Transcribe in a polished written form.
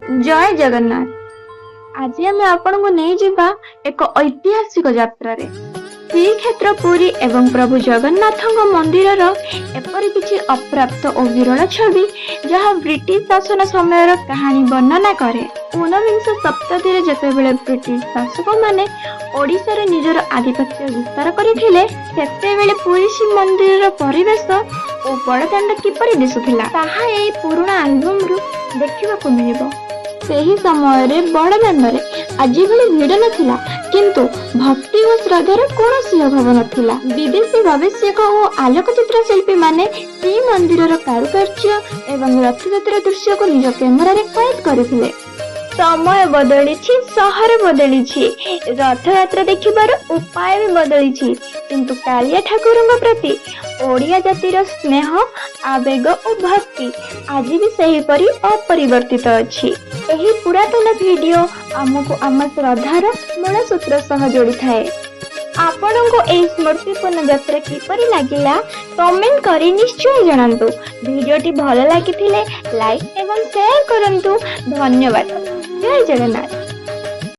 जय जगन्नाथ। आज आम आपण को नहीं जिबा एक ऐतिहासिक यात्रा रे श्रीक्षेत्र पुरी एवं प्रभु जगन्नाथ मंदिर एपरी किछि अप्राप्त और विरल छवि जहाँ ब्रिटिश शासन समय कहानी वर्णना करे। 19 शताब्दी जेतेबेले ब्रिटिश शासक माने ओडिशा रे निजर आधिपत्य विस्तार करथिले सेतेबेले पुरी श्री मंदिर परिवेश और बड़दाण्ड किपरि दिसुथिला ताहा एई पुराना एल्बम रु देखिबाकू मिलिबो। ସେହି ସମୟରେ ବଡ଼ଦାଣ୍ଡରେ ଆଜି ଭଳି ଭିଡ଼ ନଥିଲା, କିନ୍ତୁ ଭକ୍ତି ଓ ଶ୍ରଦ୍ଧାର କୌଣସି ଅଭାବ ନଥିଲା। ବିଦେଶୀ ଗବେଷକ ଓ ଆଲୋକଚିତ୍ର ଶିଳ୍ପୀମାନେ ଶ୍ରୀମନ୍ଦିରର କାରୁକାର୍ଯ୍ୟ ଏବଂ ରଥଯାତ୍ରା ଦୃଶ୍ୟକୁ ନିଜ କ୍ୟାମେରାରେ କଏଦ କରିଥିଲେ। ସମୟ ବଦଳିଛି, ସହର ବଦଳିଛି, ରଥଯାତ୍ରା ଦେଖିବାର ଉପାୟ ବି ବଦଳିଛି, କିନ୍ତୁ କାଳିଆ ଠାକୁରଙ୍କ ପ୍ରତି ଓଡ଼ିଆ ଜାତିର ସ୍ନେହ, ଆବେଗ ଓ ଭକ୍ତି ଆଜି ବି ସେହିପରି ଅପରିବର୍ତ୍ତିତ ଅଛି। ଏହି ପୁରାତନ ଭିଡିଓ ଆମକୁ ଆମ ଶ୍ରଦ୍ଧାର ମୂଳ ସୂତ୍ର ସହ ଯୋଡ଼ିଥାଏ। ଆପଣଙ୍କୁ ଏହି ସ୍ମୃତିପୂର୍ଣ୍ଣ ଯାତ୍ରା କିପରି ଲାଗିଲା କମେଣ୍ଟ କରି ନିଶ୍ଚୟ ଜଣାନ୍ତୁ। ଭିଡିଓଟି ଭଲ ଲାଗିଥିଲେ ଲାଇକ୍ ଏବଂ ସେୟାର କରନ୍ତୁ। ଧନ୍ୟବାଦ। ଜୟ ଜଗନ୍ନାଥ।